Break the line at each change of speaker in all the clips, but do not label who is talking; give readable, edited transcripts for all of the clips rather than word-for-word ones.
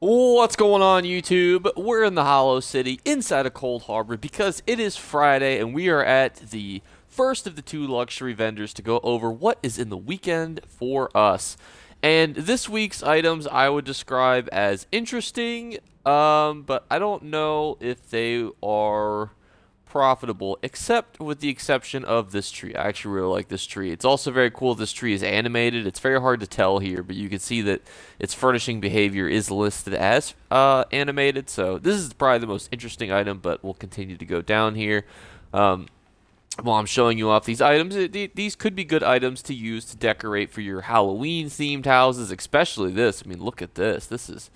What's going on, YouTube? We're in the Hollow City inside of Cold Harbor because it is Friday and we are at the first of the two luxury vendors to go over what is in the weekend for us. And this week's items I would describe as interesting, but I don't know if they are profitable, except with the exception of this tree. I actually really like this tree. It's also very cool this tree is animated. It's very hard to tell here, but you can see that its furnishing behavior is listed as animated. So this is probably the most interesting item, but we'll continue to go down here. While I'm showing you off these items, these could be good items to use to decorate for your Halloween-themed houses, especially this. I mean, look at this. This is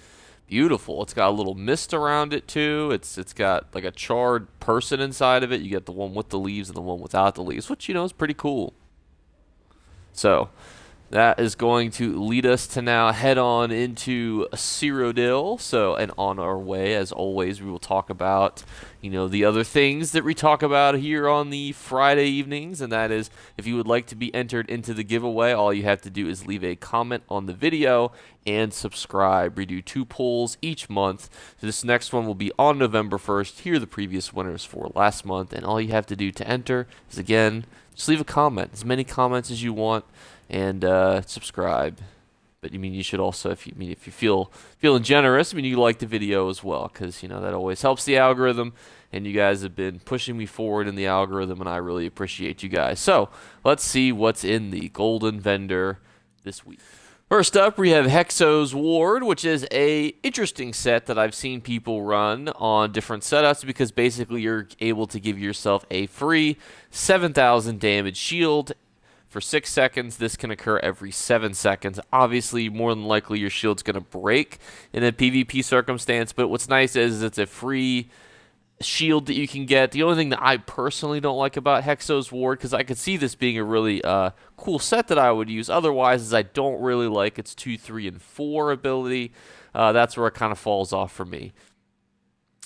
beautiful. It's got a little mist around it too. It's got like a charred person inside of it. You get the one with the leaves and the one without the leaves, which is pretty cool. So that is going to lead us to now head on into Cyrodiil. So, and on our way, as always, we will talk about, the other things that we talk about here on the Friday evenings. And that is, if you would like to be entered into the giveaway, all you have to do is leave a comment on the video and subscribe. We do 2 polls each month. So this next one will be on November 1st. Here are the previous winners for last month. And all you have to do to enter is, again, just leave a comment. As many comments as you want. And subscribe. But you should also, if you feeling generous, you like the video as well, because that always helps the algorithm. And you guys have been pushing me forward in the algorithm, and I really appreciate you guys. So let's see what's in the golden vendor this week. First up, we have Hexo's Ward, which is a interesting set that I've seen people run on different setups, because basically you're able to give yourself a free 7,000 damage shield. For 6 seconds, this can occur every 7 seconds. Obviously, more than likely, your shield's going to break in a PvP circumstance, but what's nice is it's a free shield that you can get. The only thing that I personally don't like about Hexo's Ward, because I could see this being a really cool set that I would use otherwise, is I don't really like its 2, 3, and 4 ability. That's where it kind of falls off for me.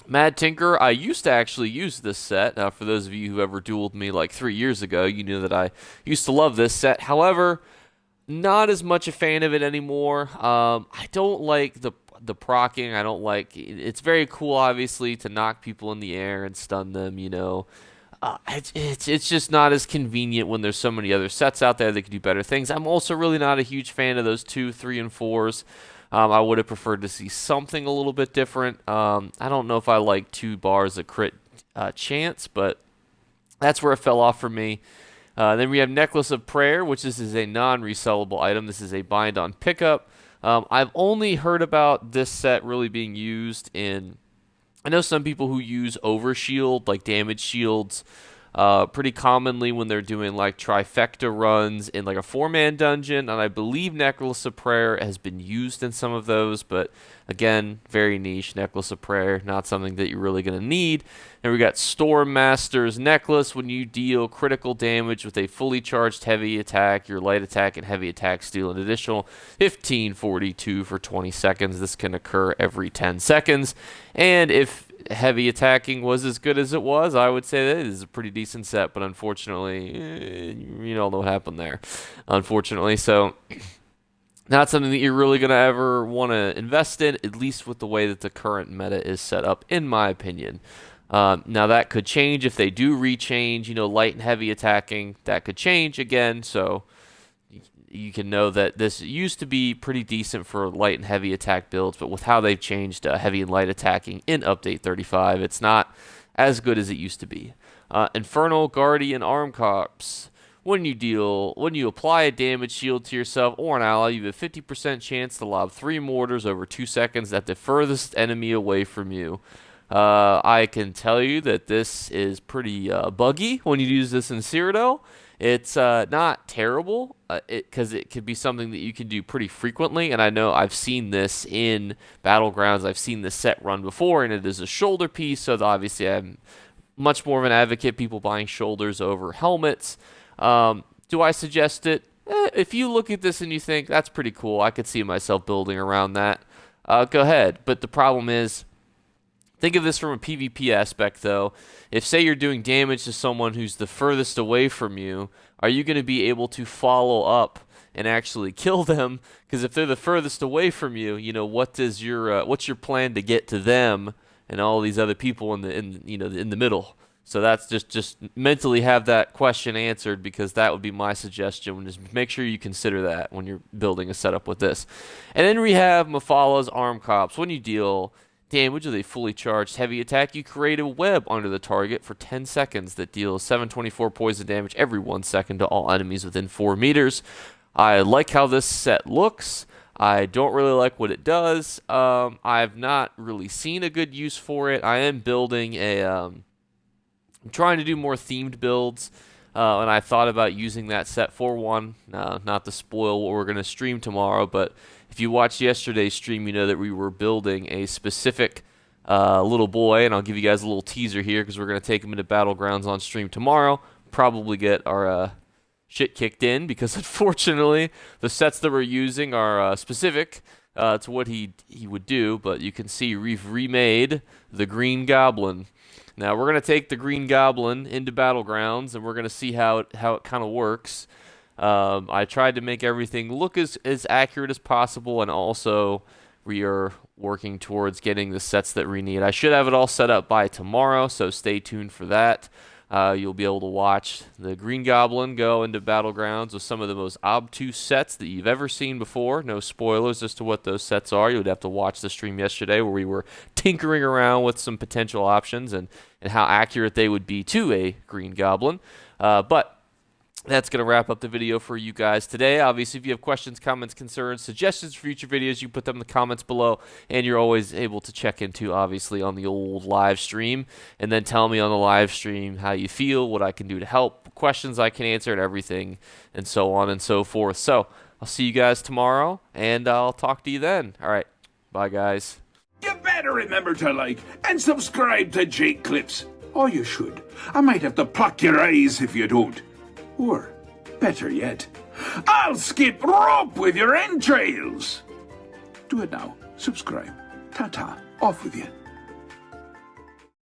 Mad Tinker, I used to actually use this set. For those of you who ever dueled me like 3 years ago, you knew that I used to love this set. However, not as much a fan of it anymore. I don't like the procking. I don't like it's very cool, obviously, to knock people in the air and stun them. It's just not as convenient when there's so many other sets out there that can do better things. I'm also really not a huge fan of those 2, 3, and 4s. I would have preferred to see something a little bit different. I don't know if I like 2 bars of crit chance, but that's where it fell off for me. Then we have Necklace of Prayer, which is a non-resellable item. This is a bind on pickup. I've only heard about this set really being used in... I know some people who use overshield, like damage shields, pretty commonly when they're doing like trifecta runs in like a 4-man dungeon, and I believe Necklace of Prayer has been used in some of those, but again, very niche. Necklace of Prayer, not something that you're really going to need. And we got Storm Master's Necklace. When you deal critical damage with a fully charged heavy attack, your light attack and heavy attacks deal an additional 1542 for 20 seconds. This can occur every 10 seconds, and if heavy attacking was as good as it was, I would say that it is a pretty decent set, but unfortunately, you know what happened there. Unfortunately, so not something that you're really going to ever want to invest in, at least with the way that the current meta is set up, in my opinion. Now, that could change if they do rechange, light and heavy attacking. That could change again, so you can know that this used to be pretty decent for light and heavy attack builds, but with how they've changed heavy and light attacking in Update 35, it's not as good as it used to be. Infernal Guardian Arm Corps. When you apply a damage shield to yourself or an ally, you have a 50% chance to lob 3 mortars over 2 seconds at the furthest enemy away from you. I can tell you that this is pretty buggy when you use this in Cyrodiil. It's not terrible, because it could be something that you can do pretty frequently, and I know I've seen this in Battlegrounds. I've seen this set run before, and it is a shoulder piece, so obviously I'm much more of an advocate, people buying shoulders over helmets. Do I suggest it? If you look at this and you think, that's pretty cool, I could see myself building around that, go ahead. But the problem is, think of this from a PvP aspect, though. If, say, you're doing damage to someone who's the furthest away from you, are you going to be able to follow up and actually kill them. Because if they're the furthest away from you, what's your plan to get to them and all these other people in the middle? So that's just mentally have that question answered, because that would be my suggestion. Just make sure you consider that when you're building a setup with this. And then we have Mafala's Arm Cops. When you deal damage with a fully charged heavy attack, you create a web under the target for 10 seconds that deals 724 poison damage every 1 second to all enemies within 4 meters. I like how this set looks. I don't really like what it does. I've not really seen a good use for it. I am building I'm trying to do more themed builds, and I thought about using that set for one. Not to spoil what we're going to stream tomorrow, but if you watched yesterday's stream, you know that we were building a specific little boy, and I'll give you guys a little teaser here because we're going to take him into Battlegrounds on stream tomorrow. Probably get our shit kicked in because, unfortunately, the sets that we're using are specific to what he would do, but you can see we've remade the Green Goblin. Now, we're going to take the Green Goblin into Battlegrounds, and we're going to see how it kind of works. I tried to make everything look as accurate as possible, and also we are working towards getting the sets that we need. I should have it all set up by tomorrow, so stay tuned for that. You'll be able to watch the Green Goblin go into Battlegrounds with some of the most obtuse sets that you've ever seen before. No spoilers as to what those sets are. You would have to watch the stream yesterday where we were tinkering around with some potential options and how accurate they would be to a Green Goblin. But that's going to wrap up the video for you guys today. Obviously, if you have questions, comments, concerns, suggestions for future videos, you put them in the comments below, and you're always able to check into, obviously, on the old live stream, and then tell me on the live stream how you feel, what I can do to help, questions I can answer, and everything, and so on and so forth. So, I'll see you guys tomorrow, and I'll talk to you then. All right, bye, guys.
You better remember to like and subscribe to Jake Clips. Or you should. I might have to pluck your eyes if you don't. Or, better yet, I'll skip rope with your entrails. Do it now. Subscribe. Ta-ta. Off with you.